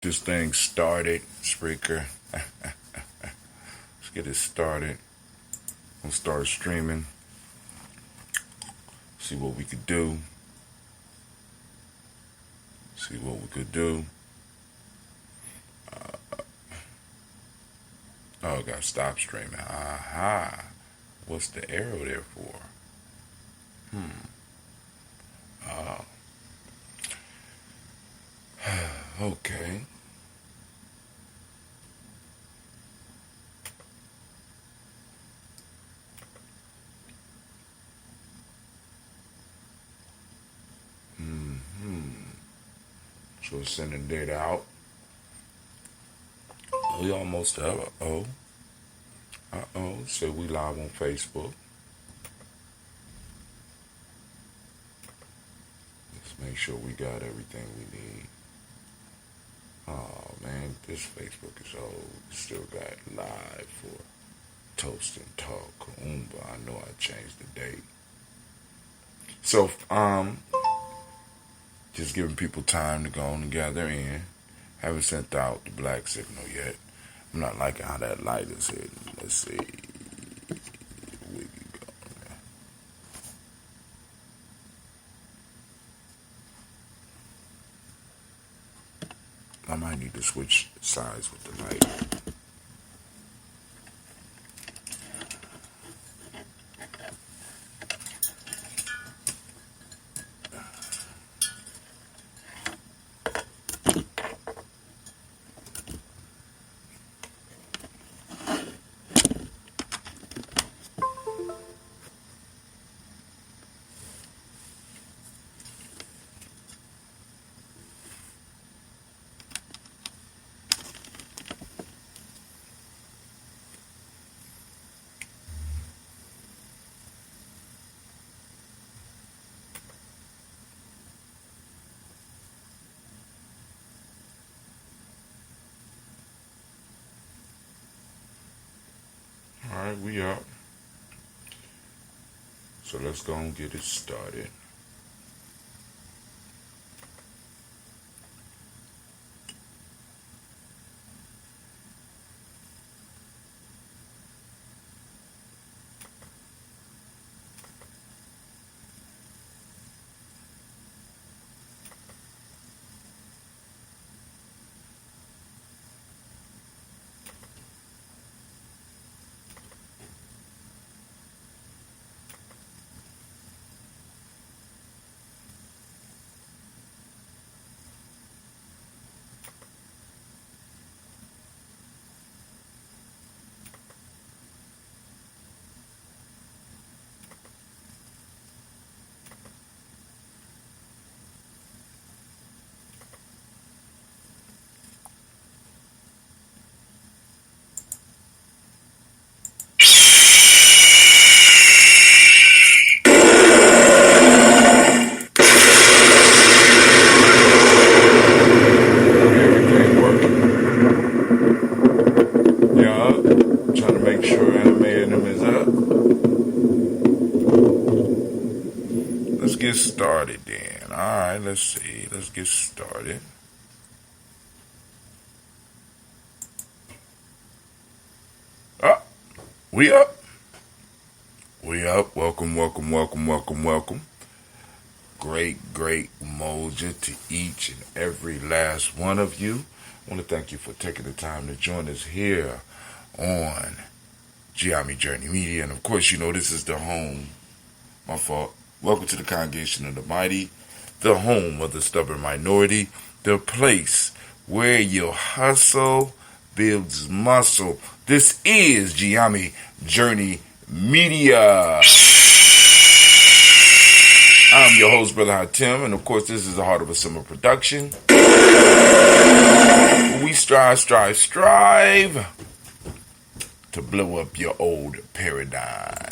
This thing started, Spreaker. Let's get it started. We'll start streaming. See what we could do. See what we could do. Oh, I gotta stop streaming. Aha. What's the arrow there for? Oh. Okay. So sending data out. We almost up. So we live on Facebook. Let's make sure we got everything we need. Oh man, this Facebook is old. Still got live for Toast and Talk. I know I changed the date. So just giving people time to go on and gather in. Haven't sent out the black signal yet. I'm not liking how that light is hitting. Let's see. We can go there. I might need to switch sides with the light. All right, we up. So let's go and get it started. Get started then. Alright, let's see. Let's get started. Oh, we up. We up. Welcome. Great Umoja to each and every last one of you. I want to thank you for taking the time to join us here on Gye-Nyame Journey Media. And of course, you know this is the home. My fault. Welcome to the congregation of the mighty, the home of the stubborn minority, the place where your hustle builds muscle. This is Gye-Nyame Journey Media. I'm your host, Brother Hatim, and of course this is the Heart of a Summer production. We strive to blow up your old paradigm.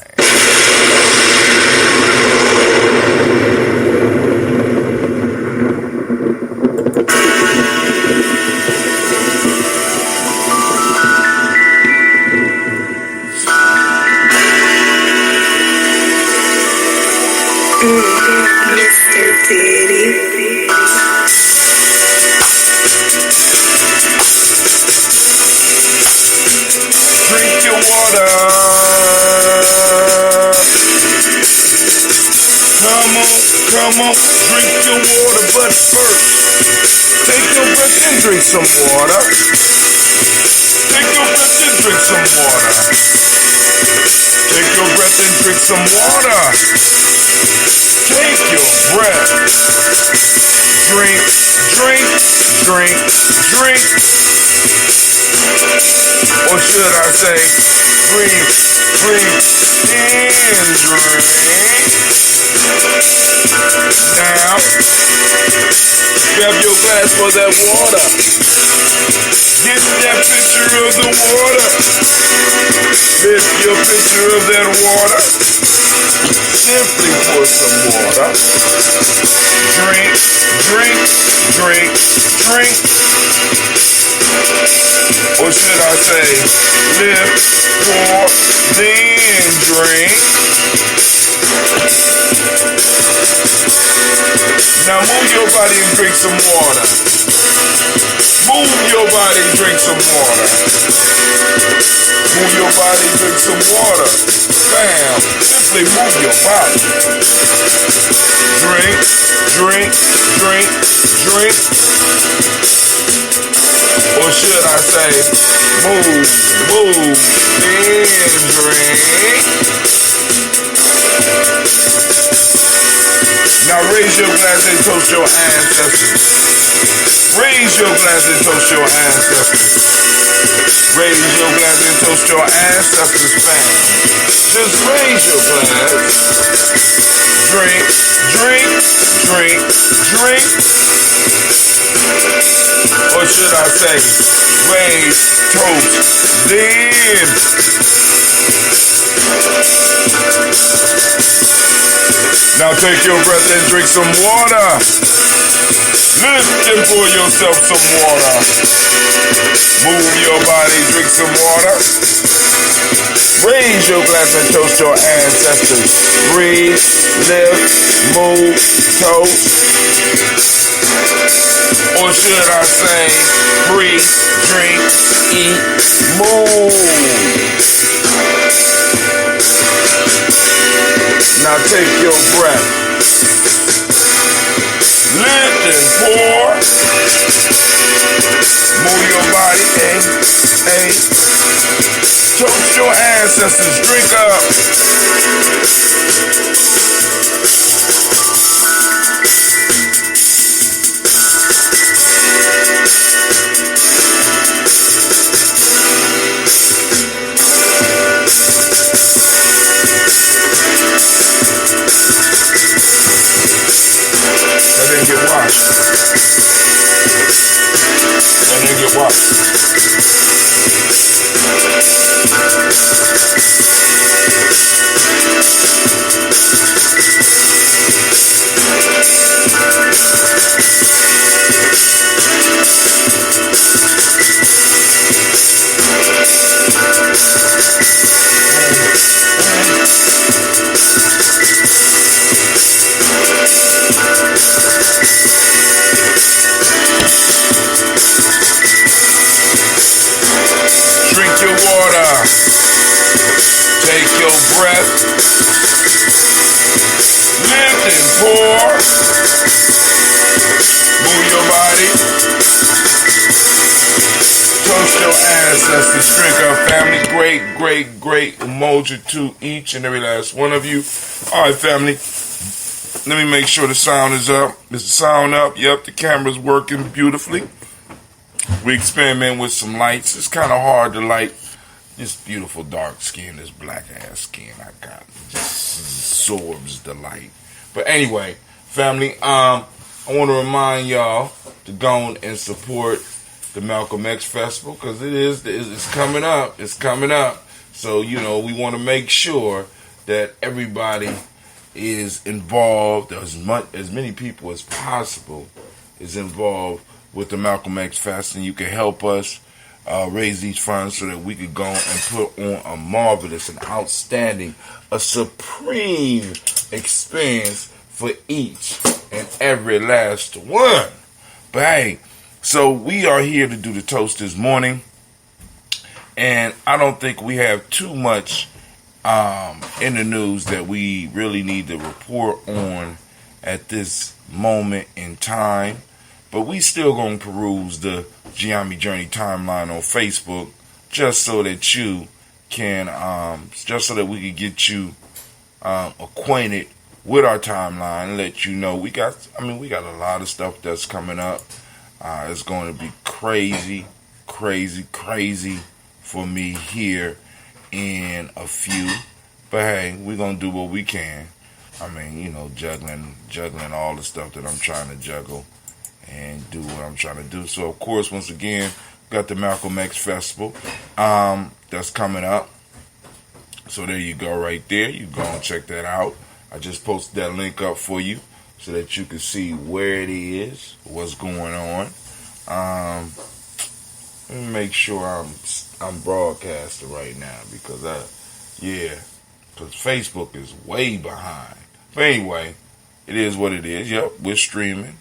Mr. Diddy. Come on, drink your water, but first, take your breath and drink some water. Take your breath and drink some water. Take your breath and drink some water. Take your breath. Drink, drink, drink, drink. Or should I say, drink, drink, and drink. Now, grab your glass for that water. Get that picture of the water. Lift your picture of that water. Simply pour some water. Drink, drink, drink, drink. Or should I say, lift, pour, then drink. Now move your body and drink some water. Move your body and drink some water. Move your body and drink some water. Bam. Simply move your body. Drink, drink, drink, drink. Or should I say, move, move, and drink. Now raise your glass and toast your ancestors. Raise your glass and toast your ancestors. Raise your glass and toast your ancestors, fam. Just raise your glass. Drink, drink, drink, drink. Or should I say, raise, toast, then. Now take your breath and drink some water. Lift and pour yourself some water. Move your body, drink some water. Raise your glass and toast your ancestors. Breathe, lift, move, toast. Or should I say, breathe, drink, eat, move. Now take your breath. Lift and pour. Move your body. Hey. Toast your ancestors. Drink up. Great Umoja to each and every last one of you. All right, family. Let me make sure the sound is up. Is the sound up? Yep, the camera's working beautifully. We experiment with some lights. It's kind of hard to light this beautiful dark skin, this black ass skin I got. It just absorbs the light. But anyway, family, I want to remind y'all to go and support the Malcolm X Festival because it's coming up. It's coming up. So, we want to make sure that everybody is involved, as many people as possible is involved with the Malcolm X Fest, and you can help us raise these funds so that we could go and put on a marvelous, an outstanding, a supreme experience for each and every last one. But hey, so we are here to do the toast this morning. And I don't think we have too much in the news that we really need to report on at this moment in time. But we still gonna peruse the Gye-Nyame Journey timeline on Facebook just so that you can, just so that we can get you acquainted with our timeline and let you know we got a lot of stuff that's coming up. It's going to be crazy for me here in a few. But hey, we're going to do what we can. Juggling all the stuff that I'm trying to juggle and do what I'm trying to do. So, of course, once again, we got the Malcolm X Festival that's coming up. So there you go right there. You go and check that out. I just posted that link up for you so that you can see where it is, what's going on. Let me make sure I'm broadcasting right now because Facebook is way behind. But anyway, it is what it is. Yep, we're streaming.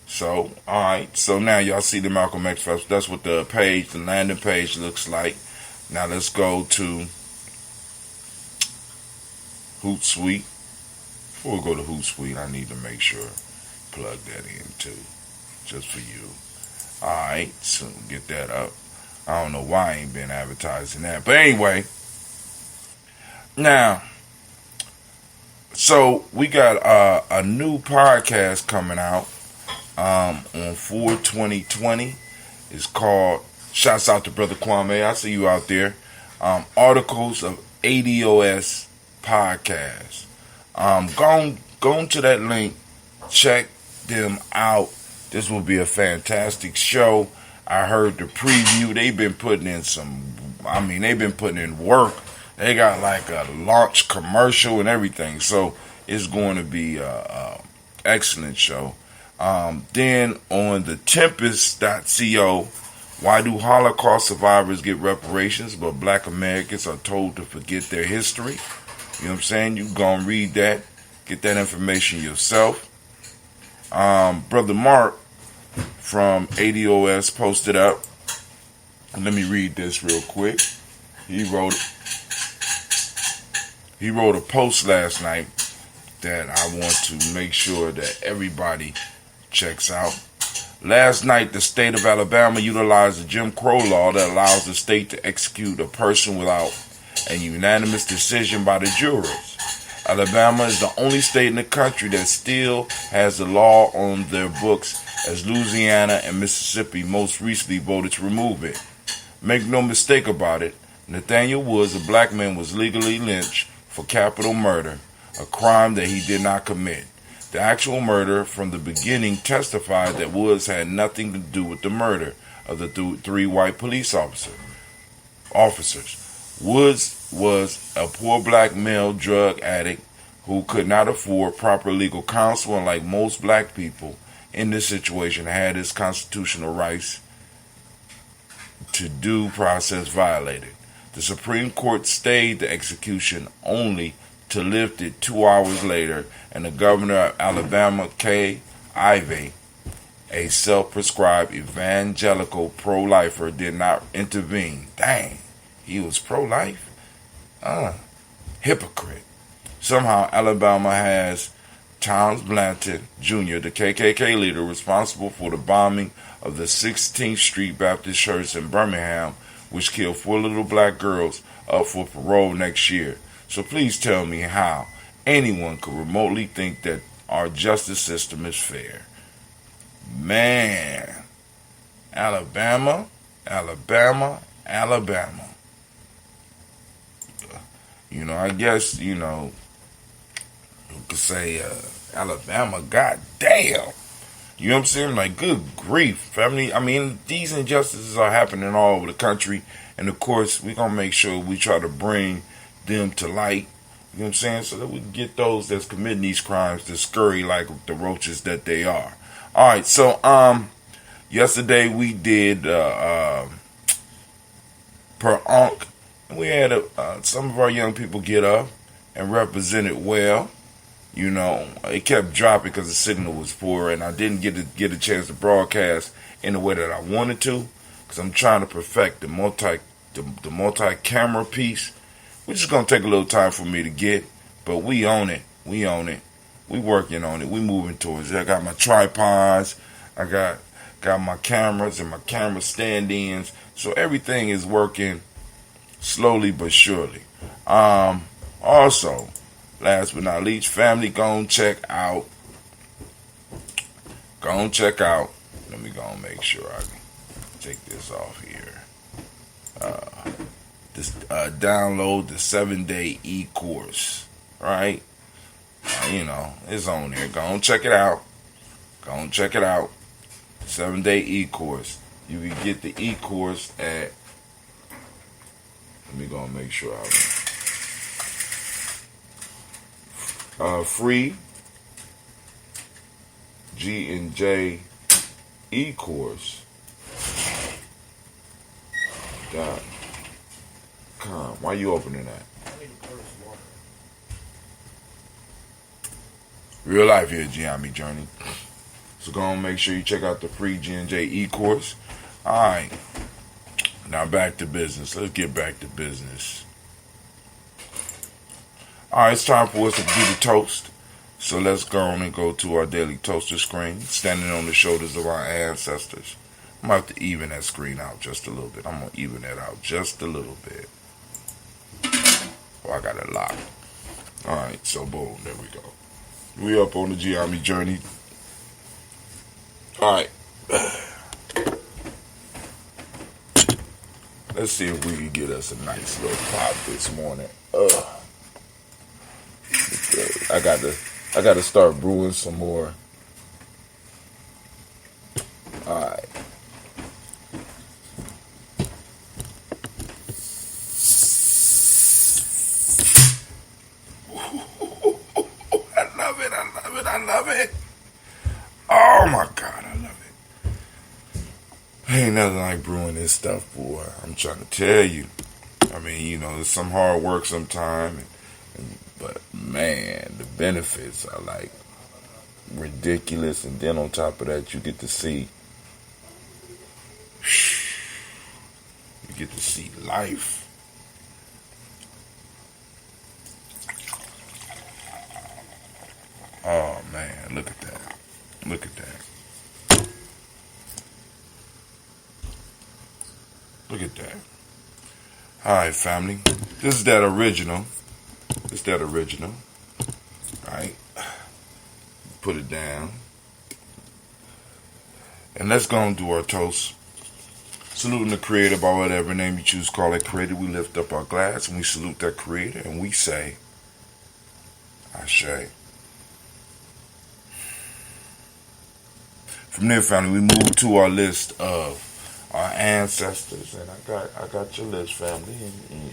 So, alright. So now y'all see the Malcolm X Festival. That's what the landing page looks like. Now let's go to Hootsuite. Before we go to Hootsuite, I need to make sure plug that in too, just for you. Alright, so get that up. I don't know why I ain't been advertising that. But anyway, now, so we got a new podcast coming out on 4/20/20. It's called, shouts out to Brother Kwame, I see you out there. Articles of ADOS Podcast. Go to that link, check them out. This will be a fantastic show. I heard the preview. They've been putting in work. They got like a launch commercial and everything. So it's going to be a excellent show. Then on the Tempest.co, why do Holocaust survivors get reparations, but Black Americans are told to forget their history? You know what I'm saying? You go and read that. Get that information yourself. Brother Mark from ADOS posted up. Let me read this real quick. He wrote a post last night that I want to make sure that everybody checks out. Last night, the state of Alabama utilized the Jim Crow law that allows the state to execute a person without a unanimous decision by the jurors. Alabama is the only state in the country that still has the law on their books, as Louisiana and Mississippi most recently voted to remove it. Make no mistake about it, Nathaniel Woods, a black man, was legally lynched for capital murder, a crime that he did not commit. The actual murder from the beginning testified that Woods had nothing to do with the murder of the three white police officers. Woods was a poor black male drug addict who could not afford proper legal counsel, and like most black people in this situation had his constitutional rights to due process violated. The Supreme Court stayed the execution only to lift it 2 hours later, and the governor of Alabama, Kay Ivey, a self-prescribed evangelical pro-lifer, did not intervene. Dang, he was pro-life? Hypocrite. Somehow Alabama has Thomas Blanton Jr., the KKK leader responsible for the bombing of the 16th Street Baptist Church in Birmingham, which killed 4 little black girls, up for parole next year. So please tell me how anyone could remotely think that our justice system is fair. Man, Alabama. I guess, you could say Alabama, goddamn. You know what I'm saying? Like, good grief, family. These injustices are happening all over the country. And, of course, we're going to make sure we try to bring them to light. You know what I'm saying? So that we can get those that's committing these crimes to scurry like the roaches that they are. All right, so yesterday we did per Ankh. We had some of our young people get up and represent it well. It kept dropping because the signal was poor, and I didn't get a chance to broadcast in the way that I wanted to, because I'm trying to perfect the multi-camera piece, which is going to take a little time for me to get, but we own it. We working on it. We moving towards it. I got my tripods. I got my cameras and my camera stand-ins. So everything is working slowly but surely. Also, last but not least, family, go and check out. Let me go and make sure I can take this off here. Download the 7-day e-course, right? It's on there. Go and check it out. 7-day e-course. You can get the e-course at. Let me go and make sure free G&J e-course .com. Why you opening that? Real life here, Gye-Nyame Journey. So go and make sure you check out the free G&J e-course. Alright. Now back to business. Let's get back to business. Alright, it's time for us to do the toast. So let's go on and go to our daily toaster screen. Standing on the shoulders of our ancestors. I'm going to have to even that screen out just a little bit. I'm going to even that out just a little bit. Oh, I got it locked. Alright, so boom, there we go. We up on the Gye-Nyame Journey. Alright. Let's see if we can get us a nice little pop this morning. I got to start brewing some more. Alright. I love it. Oh my God, I love it. Ain't nothing like brewing this stuff, boy. I'm trying to tell you. I mean, it's some hard work sometime, but man, the benefits are like ridiculous. And then on top of that, you get to see life. Oh man, look at that. Look at that. Look at that. Alright, family. This is that original. Alright. Put it down. And let's go and do our toast. Saluting the Creator by whatever name you choose to call it Creator. We lift up our glass and we salute that Creator and we say, Ashe. From there, family, we move to our list of our ancestors, and I got your list, family,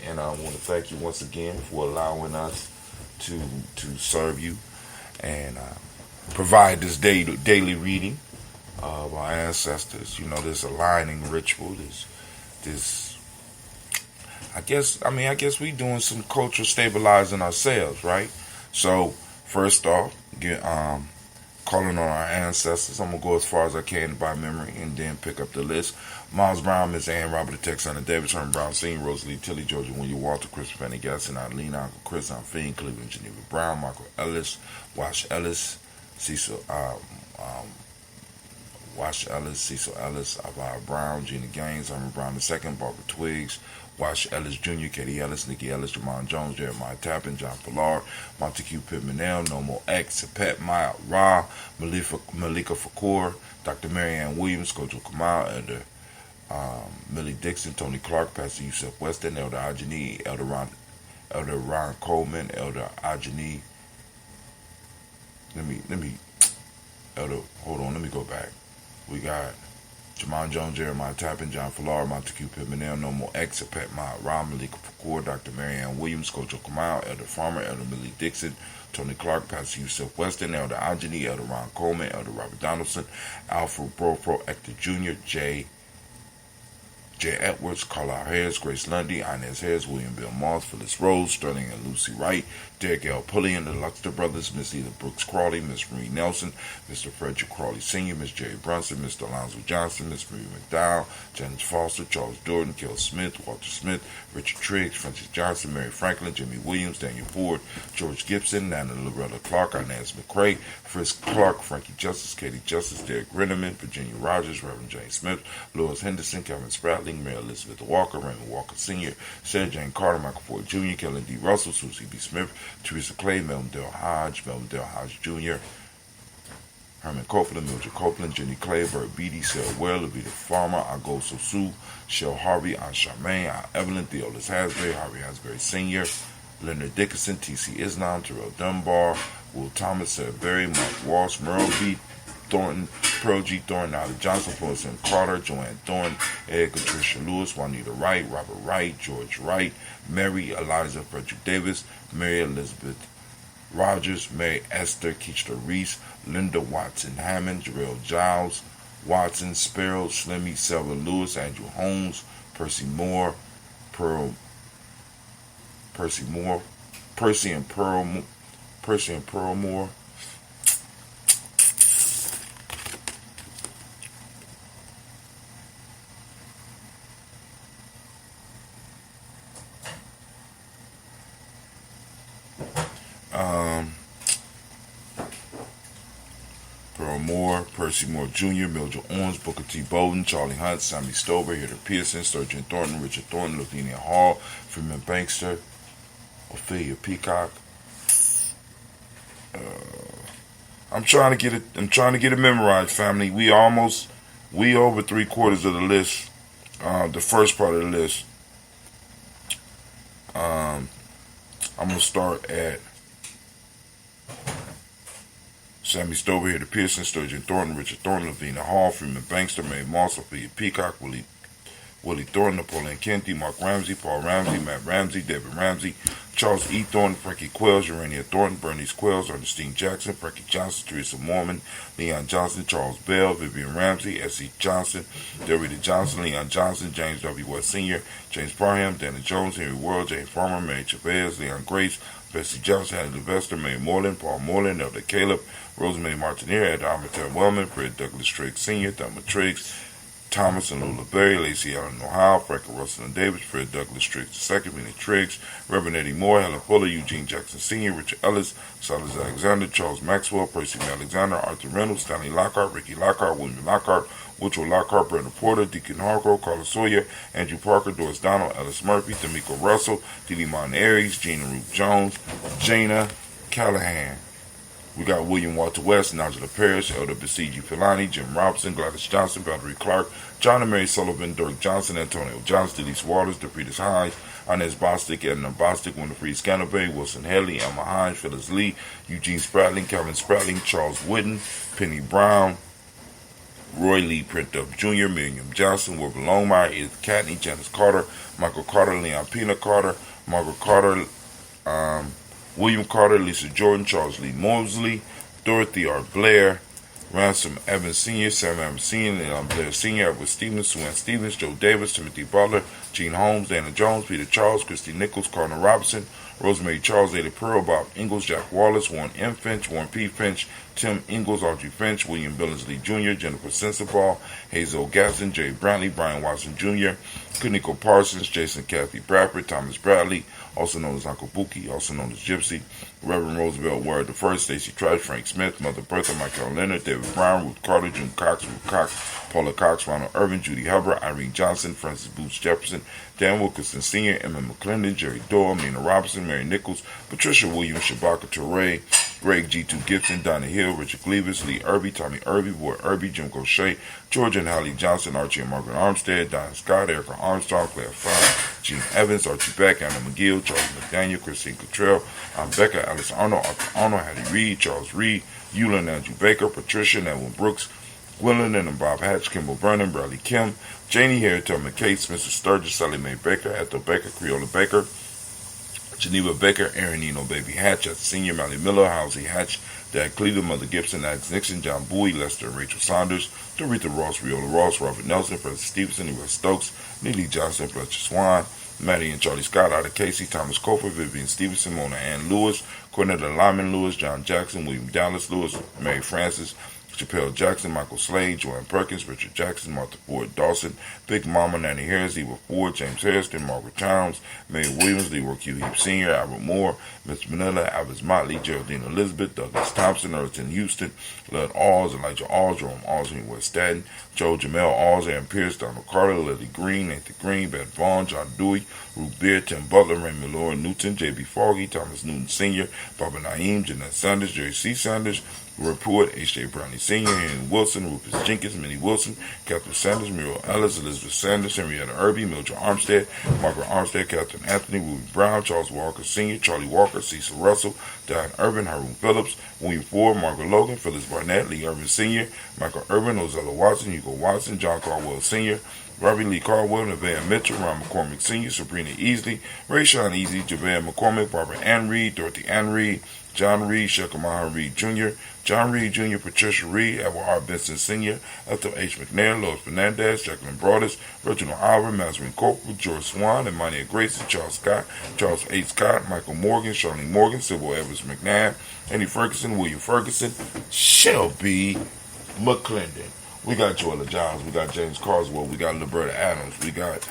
and I want to thank you once again for allowing us to serve you and provide this daily reading of our ancestors. This aligning ritual, this. I guess we doing some culture stabilizing ourselves, right? So first off, calling on our ancestors. I'm going to go as far as I can by memory and then pick up the list. Miles Brown, Miss Ann, Robert Texana, David Herman Brown, Senior, Rosalie, Tilly, Georgia, William Walter, Chris Fanny, Gaston, Adeline, Uncle Chris, Aunt Fiend, Cleveland, Geneva Brown, Michael Ellis, Wash Ellis, Cecil Ellis, Alvara Brown, Gina Gaines, Herman Brown II, Barbara Twiggs, Wash Ellis Jr., Katie Ellis, Nikki Ellis, Jamon Jones, Jeremiah Tappan, John Pilar, Montague Pittman, Nomo X, Pet Maya Ra, Malika Fakour, Dr. Marianne Williams, Kojo Kamal, Elder Millie Dixon, Tony Clark, Pastor Yusef Weston, Elder Ajani, Elder Ron Coleman, Elder Ajani. Hold on, let me go back. We got Jamon Jones, Jeremiah Tappan, John Falar, Montague Pittman, Nomo X, Pet Maya Ra, Malika Fakour, Dr. Marianne Williams, Kojo Kamal, Elder Farmer, Elder Millie Dixon, Tony Clark, Pastor Yusef Weston, Elder Ajani, Elder Ron Coleman, Elder Robert Donaldson, Alfred Brofro, Hector Jr., J. J. Edwards, Carlisle Harris, Grace Lundy, Inez Harris, William Bill Moss, Phyllis Rose, Sterling and Lucy Wright, Derek L. Pulliam, the Luxter Brothers, Miss Eda Brooks Crawley, Miss Marie Nelson, Mr. Frederick Crawley Sr., Miss Jerry Brunson, Mr. Alonzo Johnson, Miss Marie McDowell, Janice Foster, Charles Jordan, Kel Smith, Walter Smith, Richard Triggs, Francis Johnson, Mary Franklin, Jimmy Williams, Daniel Ford, George Gibson, Nana Loretta Clark, Inez McCrae, Frisk Clark, Frankie Justice, Katie Justice, Derek Grinneman, Virginia Rogers, Reverend James Smith, Louis Henderson, Kevin Spratling, Mary Elizabeth Walker, Raymond Walker Sr., Sarah Jane Carter, Michael Ford Jr., Kelly D. Russell, Susie B. Smith, Teresa Clay, Melvin Dale Hodge, Jr., Herman Copeland, Mildred Copeland, Jenny Clay, Bert Beatty, Sarah Well, Levita Farmer, Ago Sosu, Shell Harvey, Aunt Charmaine, Aunt Evelyn, Theolis Hasbury, Harvey Hasbury Sr., Leonard Dickinson, T.C. Islam, Terrell Dunbar, Will Thomas, Sarah Berry, Mike Walsh, Merle B. Thornton, Pearl G. Thornton, Nolly Johnson, Florence M. Carter, Joanne Thornton, Ed Patricia Lewis, Juanita Wright, Robert Wright, George Wright, Mary Eliza Frederick Davis, Mary Elizabeth Rogers, Mary Esther Keachler Reese, Linda Watson Hammond, Jarrell Giles, Watson Sparrow, Slimmy Selva Lewis, Andrew Holmes, Percy Moore, Percy and Pearl Moore, Percy Moore Jr., Mildred Owens, Booker T. Bowden, Charlie Hunt, Sammy Stover, Heather Pearson, Sturgeon Thornton, Richard Thornton, Lavinia Hall, Freeman Bankster, Ophelia Peacock. I'm trying to get it memorized, family. We over 3/4 of the list. The first part of the list. I'm gonna start at Sammy Stover, Heather Pearson, Sturgeon Thornton, Richard Thornton, Lavina Hall, Freeman Bankster, Mae Moss, Ophelia Peacock, Willie Thornton, Napoleon Kenty, Mark Ramsey, Paul Ramsey, Matt Ramsey, David Ramsey, Charles E. Thornton, Frankie Quells, Urania Thornton, Bernice Quells, Ernestine Jackson, Frankie Johnson, Teresa Mormon, Leon Johnson, Charles Bell, Vivian Ramsey, S.E. Johnson, Dorita Johnson, Leon Johnson, James W. West Sr., James Parham, Dana Jones, Henry World, James Farmer, Mary Chavez, Leon Grace, Bessie Johnson, Hattie Levester, Mae Moreland, Paul Moreland, Elder Caleb, Rosemary Martinier, Ed Armitage Wellman, Fred Douglas Triggs Sr., Thelma Triggs, Thomas and Lula Berry, Lacey Allen Ohio, Franklin Russell and Davis, Fred Douglas Triggs II, Minnie Triggs, Reverend Eddie Moore, Helen Fuller, Eugene Jackson Sr., Richard Ellis, Silas Alexander, Charles Maxwell, Percy Alexander, Arthur Reynolds, Stanley Lockhart, Ricky Lockhart, William Lockhart, Woodrow Lockhart, Brenda Porter, Deacon Hargrove, Carla Sawyer, Andrew Parker, Doris Donald, Ellis Murphy, D'Amico Russell, Didi Mon Aries, Gina Ruth Jones, Jana Callahan. We got William Walter West, Nigel Parrish, Elder Basiji Filani, Jim Robinson, Gladys Johnson, Valerie Clark, John and Mary Sullivan, Dirk Johnson, Antonio Johnson, Denise Waters, DePretis Hines, Inez Bostic, Edna Bostic, Winifred Scantleberry, Wilson Haley, Emma Hines, Phyllis Lee, Eugene Spratling, Calvin Spratling, Charles Wooden, Penny Brown, Roy Lee Printup Jr., Miriam Johnson, Wilbur Longmire, Edith Catney, Janice Carter, Michael Carter, Leon Pina Carter, Margaret Carter, William Carter, Lisa Jordan, Charles Lee Mosley, Dorothy R. Blair, Ransom Evans Sr., Sam Evans Sr., Leon Blair Sr., Edward Stevens, Sue Ann Stevens, Joe Davis, Timothy Butler, Gene Holmes, Dana Jones, Peter Charles, Christy Nichols, Cardinal Robinson, Rosemary Charles, Ada Pearl, Bob Ingalls, Jack Wallace, Warren M. Finch, Warren P. Finch, Tim Ingalls, Audrey Finch, William Billingsley Jr., Jennifer Sensabaugh, Hazel Gaston, Jay Brantley, Brian Watson Jr., Kuniko Parsons, Jason Kathy Bradford, Thomas Bradley, also known as Uncle Buki, also known as Gypsy, Reverend Roosevelt Ward I, Stacey Trice, Frank Smith, Mother Bertha, Michael Leonard, David Brown, Ruth Carter, June Cox, Ruth Cox, Paula Cox, Ronald Irvin, Judy Hubbard, Irene Johnson, Francis Booth Jefferson, Dan Wilkinson Sr., Emma McClendon, Jerry Doyle, Nina Robinson, Mary Nichols, Patricia Williams, Shabaka Torre, Greg G2 Gibson, Donna Hill, Richard Cleavis, Lee Irby, Tommy Irby, Boyd Irby, Jim Gaucher, George and Holly Johnson, Archie and Margaret Armstead, Diane Scott, Erica Armstrong, Claire Fine, Gene Evans, Archie Beck, Anna McGill, Charles McDaniel, Christine Cottrell, Becca, Alice Arnold, Arthur Arnold, Hattie Reed, Charles Reed, Eula and Andrew Baker, Patricia and Edwin Brooks, Gwendolyn and Bob Hatch, Kimball Brennan, Bradley Kim, Janie Harry, Thelma Cates, Mr. Sturgis, Sally Mae Baker, Ethel Baker, Creola Baker, Geneva Baker, Aaron Eno, Baby Hatch, Senior, Mally Miller, Halsey Hatch, Dad Cleveland, Mother Gibson, Alex Nixon, John Bowie, Lester and Rachel Saunders, Doretha Ross, Riola Ross, Robert Nelson, Francis Stevenson, West Stokes, Neely Johnson, Fletcher Swan, Maddie and Charlie Scott, Ada Casey, Thomas Cofer, Vivian Stevenson, Mona Ann Lewis, Cornetta Lyman Lewis, John Jackson, William Dallas Lewis, Mary Francis, Chappelle Jackson, Michael Slade, Joanne Perkins, Richard Jackson, Martha Ford Dawson, Big Mama, Nanny Harris, Eva Ford, James Harrison, Margaret Towns, Mary Williams, Leroy Q. Heap Sr., Albert Moore, Miss Manila, Albert Motley, Geraldine Elizabeth, Douglas Thompson, Erton Houston, Lud Alls, Elijah Alls, Jerome Alls, West Staten, Joe Jamel Alls, Aaron Pierce, Donald Carter, Lily Green, Nathan Green, Ben Vaughn, John Dewey, Ruth Beard, Tim Butler, Raymond Laura Newton, J.B. Foggy, Thomas Newton Sr., Barbara Naeem, Jeanette Sanders, Jerry C. Sanders, Report, H.J. Brownie Sr., Henry Wilson, Rufus Jenkins, Minnie Wilson, Catherine Sanders, Muriel Ellis, Elizabeth Sanders, Henrietta Irby, Mildred Armstead, Margaret Armstead, Catherine Anthony, Ruby Brown, Charles Walker Sr., Charlie Walker, Cecil Russell, Diane Urban, Haroon Phillips, William Ford, Margaret Logan, Phyllis Barnett, Lee Urban Sr., Michael Urban, Ozella Watson, Hugo Watson, John Caldwell Sr., Robbie Lee Caldwell, Nevaeh Mitchell, Ron McCormick Sr., Sabrina Easley, Rayshawn Easy, Javea McCormick, Barbara Ann Reed, Dorothy Ann Reed, John Reed, Shekamaha Reed Jr., John Reed Jr., Patricia Reed, Edward R. Benson Sr., Ethel H. McNair, Lois Fernandez, Jacqueline Broadus, Reginald Albert, Mazarin Corporal, George Swan, Imania Grayson, Charles Scott, Charles A. Scott, Michael Morgan, Charlene Morgan, Sybil Evans McNabb, Andy Ferguson, William Ferguson, Shelby McClendon. We got Joella Johns, we got James Carswell, we got Liberta Adams, we got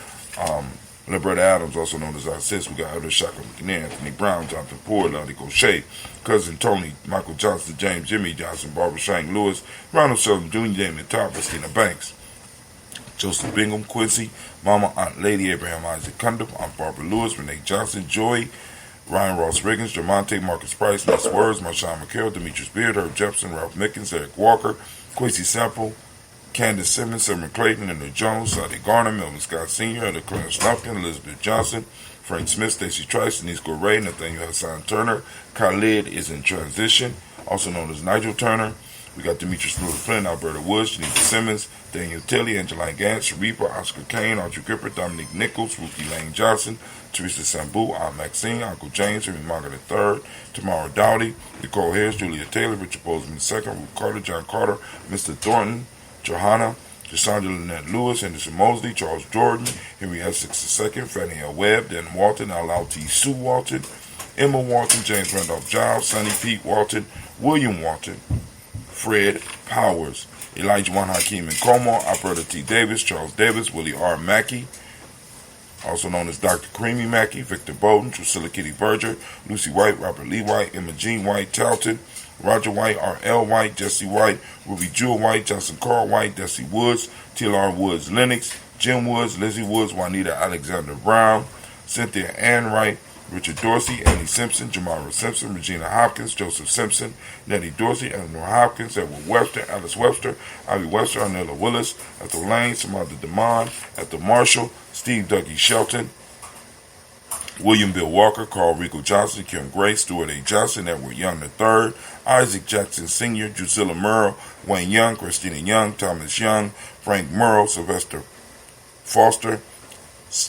Liberta Adams, also known as our sis. We got Elder Shaka McNair, Anthony Brown, Jonathan Ford, Lonnie Gaucher, Cousin Tony, Michael Johnson, James Jimmy Johnson, Barbara Shank Lewis, Ronald Sullivan Jr., Damon Top, Christina Banks, Joseph Bingham, Quincy, Mama, Aunt Lady, Abraham Isaac Cundiff, Aunt Barbara Lewis, Renee Johnson, Joy, Ryan Ross Riggins, Jermonte, Marcus Price, Les Words, Marshawn McHale, Demetrius Beard, Herb Jepson, Ralph Mickens, Eric Walker, Quincy Sample, Candace Simmons, Summer Clayton, Leonard Jones, Sadie Garner, Melvin Scott Sr., Elder Clarence Lumpkin, Elizabeth Johnson, Frank Smith, Stacey Trice, Denise Goray, Nathaniel Hassan Turner, Khalid is in transition, also known as Nigel Turner. We got Demetrius Lewis Flynn, Alberta Woods, Geneva Simmons, Daniel Tilley, Angeline Gantz, Sharifa, Oscar Kane, Audrey Gripper, Dominique Nichols, Ruthie Lane Johnson, Teresa Sambu, Aunt Maxine, Uncle James, Henry Margaret III, Tamara Dowdy, Nicole Harris, Julia Taylor, Richard Bozeman II, Ruth Carter, John Carter, Mr. Thornton, Johanna, Cassandra Lynette Lewis, Henderson Mosley, Charles Jordan, Henry Essex II, Fannie L. Webb, Dan Walton, Al T. Sue Walton, Emma Walton, James Randolph Giles, Sonny Pete Walton, William Walton, Fred Powers, Elijah Juan Hakeem and Como, Alberta T. Davis, Charles Davis, Willie R. Mackey, also known as Dr. Creamy Mackey, Victor Bowden, Drusilla Kitty Berger, Lucy White, Robert Lee White, Emma Jean White, Talton, Roger White, R.L. White, Jesse White, Ruby Jewel White, Johnson Carl White, Desi Woods, T.L.R. Woods Lennox, Jim Woods, Lizzie Woods, Juanita Alexander Brown, Cynthia Ann Wright, Richard Dorsey, Annie Simpson, Jamara Simpson, Regina Hopkins, Joseph Simpson, Nettie Dorsey, Eleanor Hopkins, Edward Webster, Alice Webster, Ivy Webster, Arnella Willis, Ethel Lane, Samantha DeMond, Ethel Marshall, Steve Dougie Shelton, William Bill Walker, Carl Rico Johnson, Kim Gray, Stuart A. Johnson, Edward Young III, Isaac Jackson Sr., Drusilla Merle, Wayne Young, Christina Young, Thomas Young, Frank Merle, Sylvester Foster,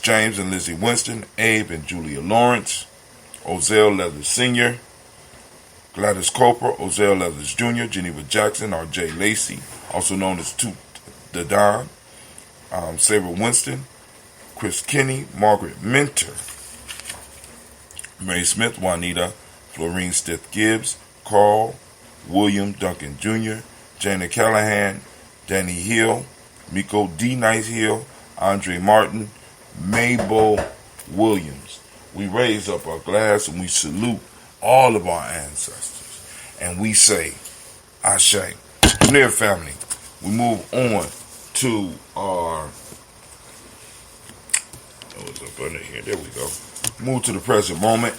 James and Lizzie Winston, Abe and Julia Lawrence, Ozell Leathers Sr., Gladys Coper, Ozell Leathers Jr., Geneva Jackson, R.J. Lacey, also known as Toot the Don, Sarah Winston, Chris Kinney, Margaret Minter, Mary Smith, Juanita, Florine Stith Gibbs, Carl, William Duncan Jr., Jana Callahan, Danny Hill, Miko D. Nice Hill, Andre Martin, Mabel Williams. We raise up our glass and we salute all of our ancestors. And we say, Ashe. Dear family, we move on to our... what's up under here? There we go. Move to the present moment.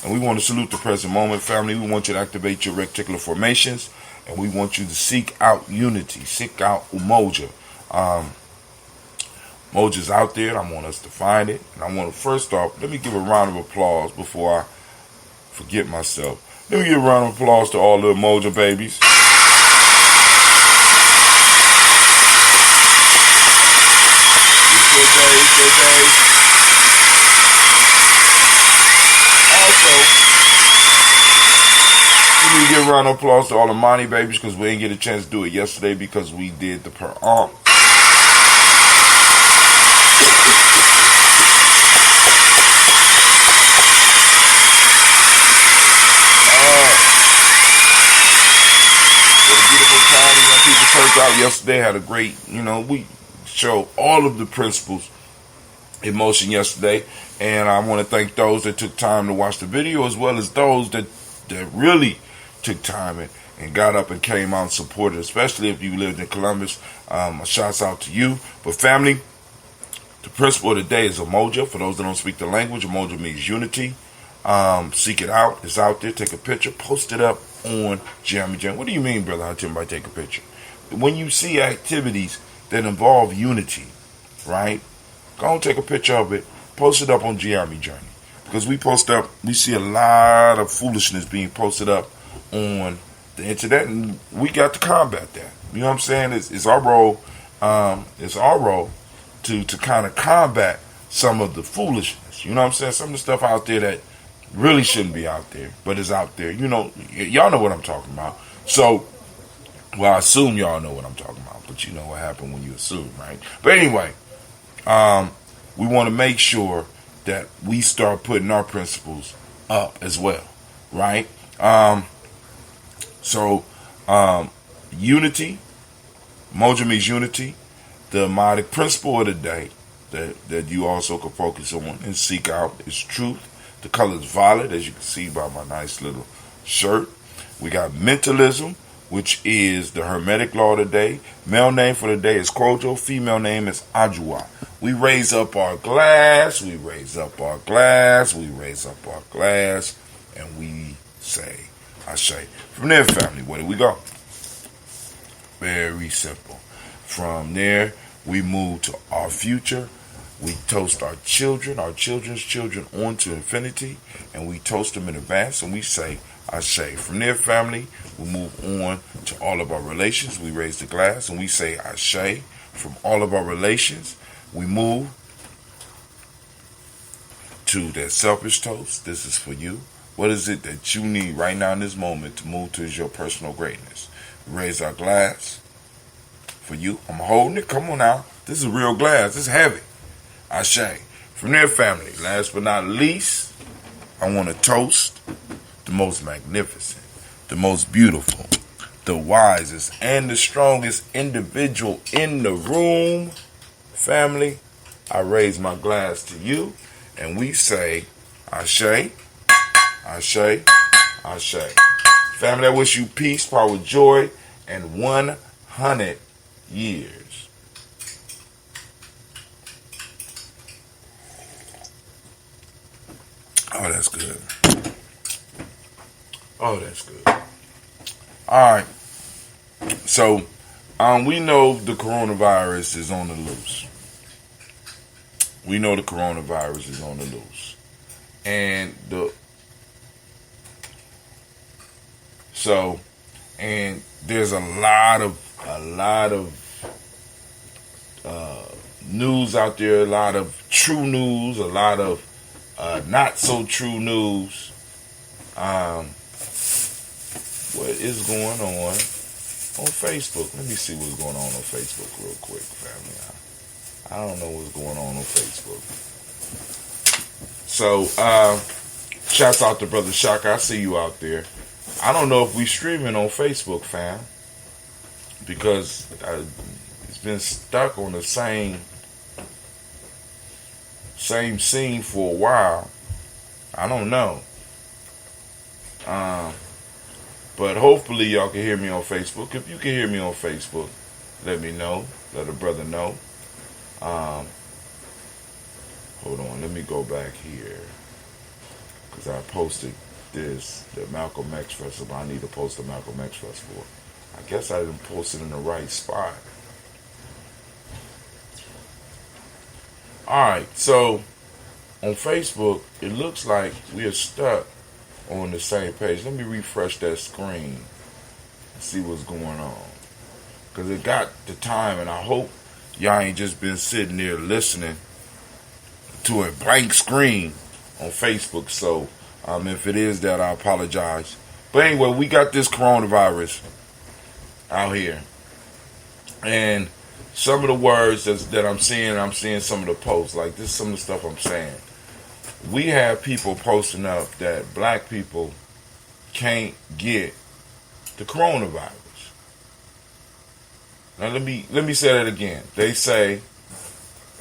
And we want to salute the present moment, family. We want you to activate your reticular formations. And we want you to seek out unity. Seek out Umoja. Umoja's out there. I want us to find it. And I want to, first off, let me give a round of applause before I forget myself. Let me give a round of applause to all the Umoja babies. It's your day. Definitely give a round of applause to all the Monty babies because we didn't get a chance to do it yesterday because we did the per arm. Church out yesterday, had a great, we showed all of the principles in motion yesterday, and I want to thank those that took time to watch the video as well as those that really took time and got up and came out and supported, especially if you lived in Columbus. A shouts out to you. But family, the principle of the day is Umoja. For those that don't speak the language, Umoja means unity. Seek it out. It's out there. Take a picture. Post it up on Gye-Nyame. What do you mean, Brother Hunter, by take a picture? When you see activities that involve unity, right? Go and take a picture of it. Post it up on Gye-Nyame. Because we see a lot of foolishness being posted up on the internet, and we got to combat that. You know what I'm saying? It's our role. It's our role to kind of combat some of the foolishness. You know what I'm saying? Some of the stuff out there that really shouldn't be out there, but is out there. Y'all know what I'm talking about. So, well, I assume y'all know what I'm talking about, but you know what happened when you assume, right? But anyway, we want to make sure that we start putting our principles up as well, right? Unity, Umoja means unity. The Modic principle of the day that you also can focus on and seek out is truth. The color is violet, as you can see by my nice little shirt. We got mentalism, which is the Hermetic law of the day. Male name for the day is Kojo. Female name is Ajua. We raise up our glass. We raise up our glass. We raise up our glass. And we say, Ashe. From there, family, where do we go? Very simple. From there, we move to our future. We toast our children, our children's children on to infinity. And we toast them in advance. And we say, Ashe. From there, family, we move on to all of our relations. We raise the glass and we say Ashe. From all of our relations, we move to that selfish toast. This is for you. What is it that you need right now in this moment to move to your personal greatness? We raise our glass for you. I'm holding it. Come on now. This is real glass. It's heavy. Ashe. From there, family, last but not least, I want to toast the most magnificent, the most beautiful, the wisest, and the strongest individual in the room. Family, I raise my glass to you, and we say, Ashe, Ashe, Ashe. Family, I wish you peace, power, joy, and 100 years. Oh, that's good. Oh, that's good. All right. So, we know the coronavirus is on the loose. We know the coronavirus is on the loose. And there's a lot of news out there, a lot of true news, a lot of not so true news. What is going on Facebook? Let me see what's going on Facebook real quick, family. I don't know what's going on Facebook. So, shouts out to Brother Shaka. I see you out there. I don't know if we streaming on Facebook, fam, because it's been stuck on the same scene for a while. I don't know. But hopefully y'all can hear me on Facebook. If you can hear me on Facebook, let me know. Let a brother know. Hold on. Let me go back here. Because I posted the Malcolm X Festival. I need to post the Malcolm X Festival. I guess I didn't post it in the right spot. Alright, so on Facebook, it looks like we are stuck on the same page. Let me refresh that screen and see what's going on. Because it got the time, and I hope y'all ain't just been sitting there listening to a blank screen on Facebook. So if it is that, I apologize. But anyway, we got this coronavirus out here. And some of the words that I'm seeing some of the posts. Like, this is some of the stuff I'm saying. We have people posting up that black people can't get the coronavirus. Now let me say that again. They say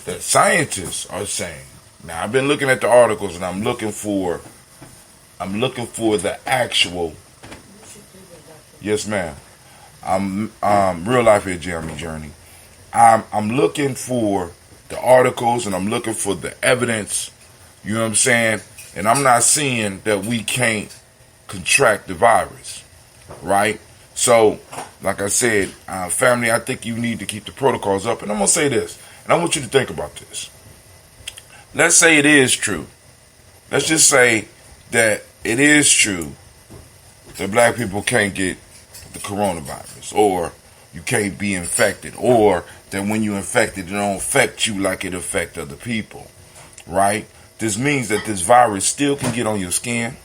that scientists are saying. Now I've been looking at the articles and I'm looking for the actual. Yes, ma'am. I'm real life here, Gye-Nyame Journey. I'm looking for the articles and I'm looking for the evidence. You know what I'm saying? And I'm not seeing that we can't contract the virus, right? So, like I said, family, I think you need to keep the protocols up. And I'm going to say this, and I want you to think about this. Let's say it is true. Let's just say that it is true that black people can't get the coronavirus, or you can't be infected, or that when you're infected, it don't affect you like it affects other people, right? This means that this virus still can get on your skin,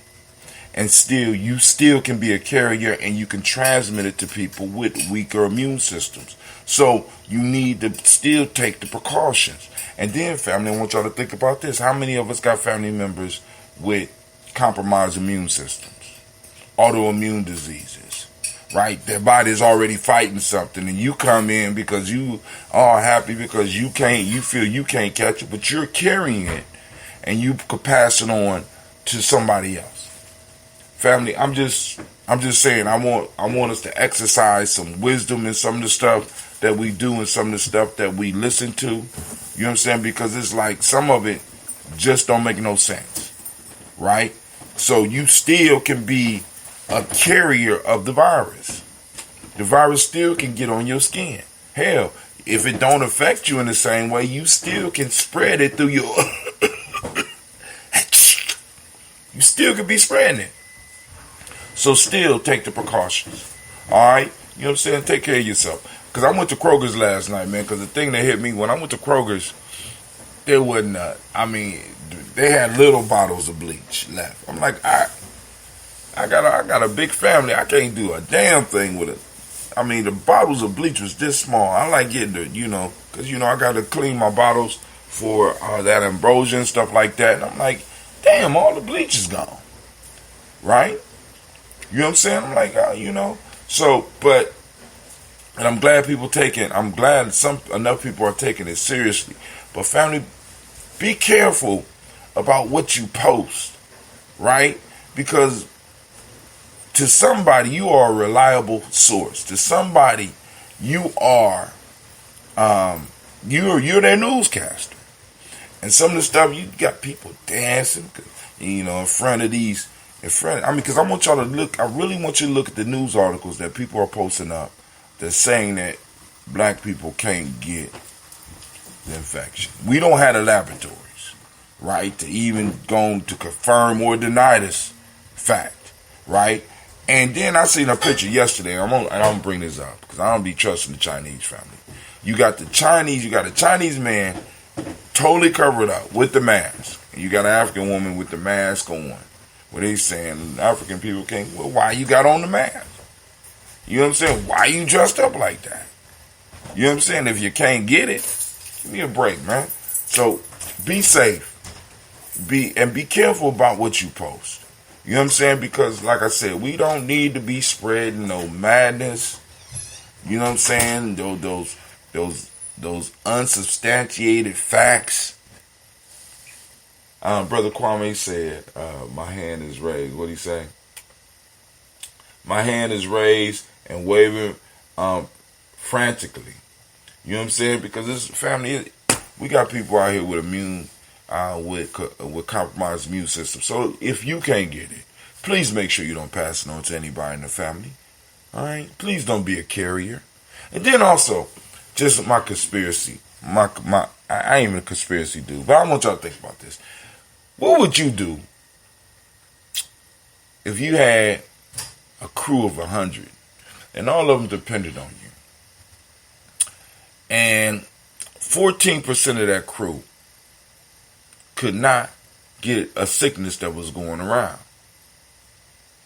and you still can be a carrier, and you can transmit it to people with weaker immune systems. So you need to still take the precautions. And then, family, I want y'all to think about this. How many of us got family members with compromised immune systems, autoimmune diseases, right? Their body's already fighting something, and you come in because you are happy because you feel you can't catch it, but you're carrying it, and you could pass it on to somebody else. Family, I'm just saying, I want us to exercise some wisdom in some of the stuff that we do and some of the stuff that we listen to. You know what I'm saying? Because it's like some of it just don't make no sense, right? So you still can be a carrier of the virus. The virus still can get on your skin. Hell, if it don't affect you in the same way, you still can spread it through your... You still could be spreading it. So still take the precautions. Alright? You know what I'm saying? Take care of yourself. Because I went to Kroger's last night, man. Because the thing that hit me, when I went to Kroger's, there wasn't, they had little bottles of bleach left. I'm like, I got a big family. I can't do a damn thing with it. I mean, the bottles of bleach was this small. I like getting the, because, I got to clean my bottles for that ambrosia and stuff like that. And I'm like, damn, all the bleach is gone. Right? You know what I'm saying? I'm like, So, and I'm glad enough people are taking it seriously. But family, be careful about what you post, right? Because to somebody, you are a reliable source. To somebody, you are, you're their newscaster. And some of the stuff, you got people dancing, in front of these, because I want y'all to look, I really want you to look at the news articles that people are posting up that's saying that black people can't get the infection. We don't have the laboratories, right, to even go to confirm or deny this fact, right? And then I seen a picture yesterday, and I'm going to bring this up because I don't be trusting the Chinese family. You got a Chinese man totally covered up with the mask. And you got an African woman with the mask on. Where they saying African people can't, well, why you got on the mask? You know what I'm saying? Why you dressed up like that? You know what I'm saying? If you can't get it, give me a break, man. So be safe. Be careful about what you post. You know what I'm saying? Because like I said, we don't need to be spreading no madness. You know what I'm saying? Those unsubstantiated facts. Brother Kwame said, my hand is raised. What'd he say? My hand is raised and waving frantically. You know what I'm saying? Because this family, we got people out here with with compromised immune system. So if you can't get it, please make sure you don't pass it on to anybody in the family. All right? Please don't be a carrier. And then also, just my conspiracy. I ain't even a conspiracy dude, but I want y'all to think about this. What would you do if you had a crew of 100 and all of them depended on you? And 14% of that crew could not get a sickness that was going around.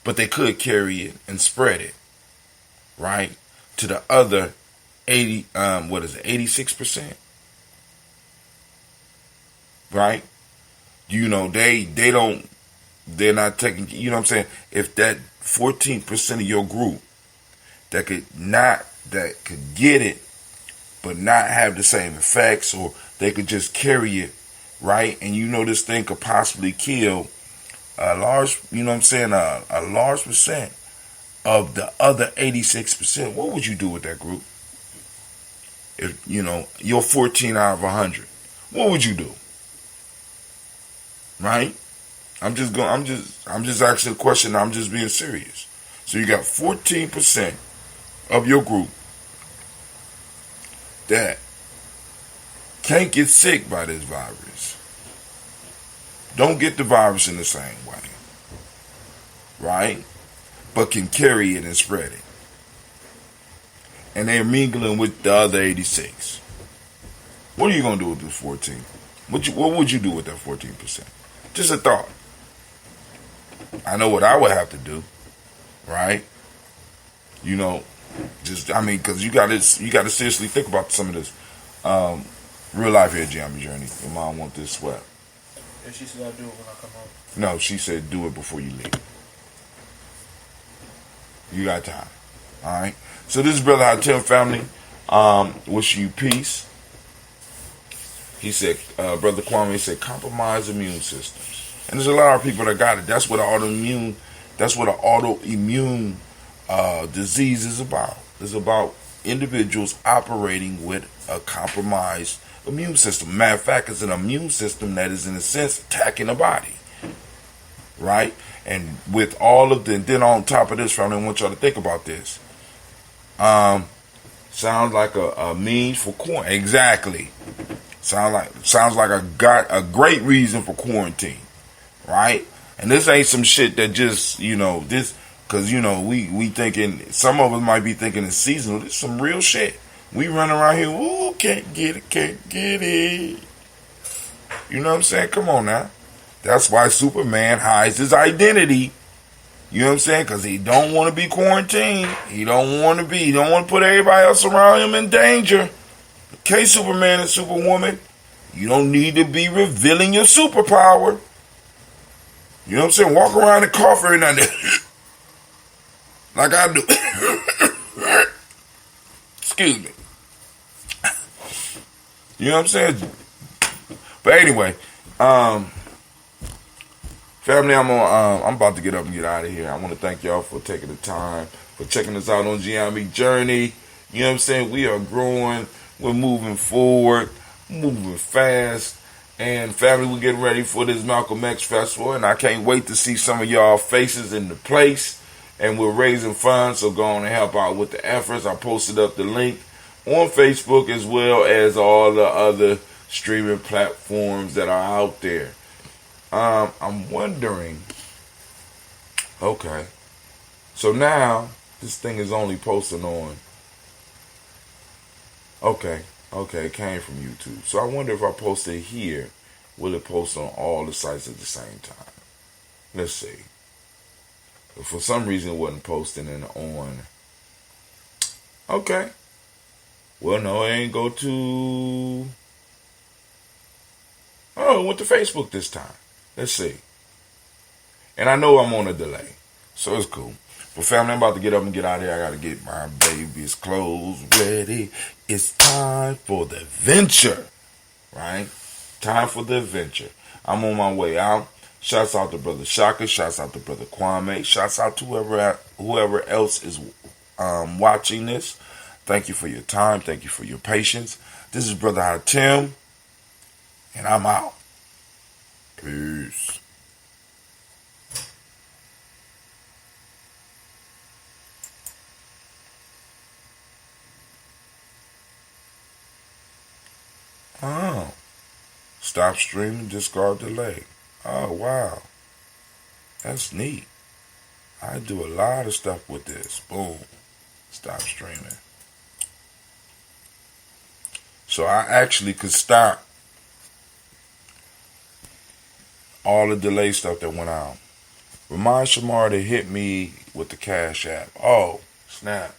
but they could carry it and spread it, right, to the other 86%, right? They're not taking, you know what I'm saying? If that 14% of your group that could get it, but not have the same effects, or they could just carry it, right? And this thing could possibly kill a large, a large percent of the other 86%. What would you do with that group? If, you're 14 out of 100, what would you do? Right? I'm just asking a question. I'm just being serious. So you got 14% of your group that can't get sick by this virus. Don't get the virus in the same way. Right? But can carry it and spread it. And they're mingling with the other 86. What are you going to do with this 14? What would you do with that 14%? Just a thought. I know what I would have to do. Right? Because you got to seriously think about some of this. Real life here, Gye-Nyame Journey. Your mom want this sweat. And she said I'll do it when I come home. No, she said do it before you leave. You got time. Alright? So this is Brother Hatem family. Wishing you peace. He said, Brother Kwame said, compromise immune systems. And there's a lot of people that got it. That's what an autoimmune disease is about. It's about individuals operating with a compromised immune system. Matter of fact, it's an immune system that is, in a sense, attacking the body. Right? And with all of then on top of this, family, I want y'all to think about this. Sounds like a means for quarantine. Exactly. Sounds like a great reason for quarantine. Right? And this ain't some shit that just, this, because, we thinking, some of us might be thinking it's seasonal. This is some real shit. We run around here, ooh, can't get it. You know what I'm saying? Come on now. That's why Superman hides his identity. You know what I'm saying? Because he don't want to be quarantined. He don't want to put everybody else around him in danger. Okay, Superman and Superwoman, you don't need to be revealing your superpower. You know what I'm saying? Walk around and cough every now and then. Like I do. Excuse me. You know what I'm saying? But anyway, family, I'm about to get up and get out of here. I want to thank y'all for taking the time, for checking us out on Gye-Nyame Journey. You know what I'm saying? We are growing. We're moving forward, moving fast. And family, we're getting ready for this Malcolm X Festival, and I can't wait to see some of y'all faces in the place. And we're raising funds, so go on and help out with the efforts. I posted up the link on Facebook as well as all the other streaming platforms that are out there. I'm wondering, okay, so now this thing is only posting on, okay, it came from YouTube. So I wonder if I post it here, will it post on all the sites at the same time? Let's see. But for some reason it wasn't posting on. Okay. Well, no, it ain't go to. Oh, it went to Facebook this time. Let's see. And I know I'm on a delay, so it's cool. But family, I'm about to get up and get out of here. I got to get my baby's clothes ready. It's time for the adventure, right? Time for the adventure. I'm on my way out. Shouts out to Brother Shaka. Shouts out to Brother Kwame. Shouts out to whoever else is watching this. Thank you for your time. Thank you for your patience. This is Brother Hatem, and I'm out. Peace. Oh. Stop streaming, discard delay. Oh, wow. That's neat. I do a lot of stuff with this. Boom. Stop streaming. So I actually could stop all the delay stuff that went out. Remind Shamar to hit me with the Cash App. Oh, snap.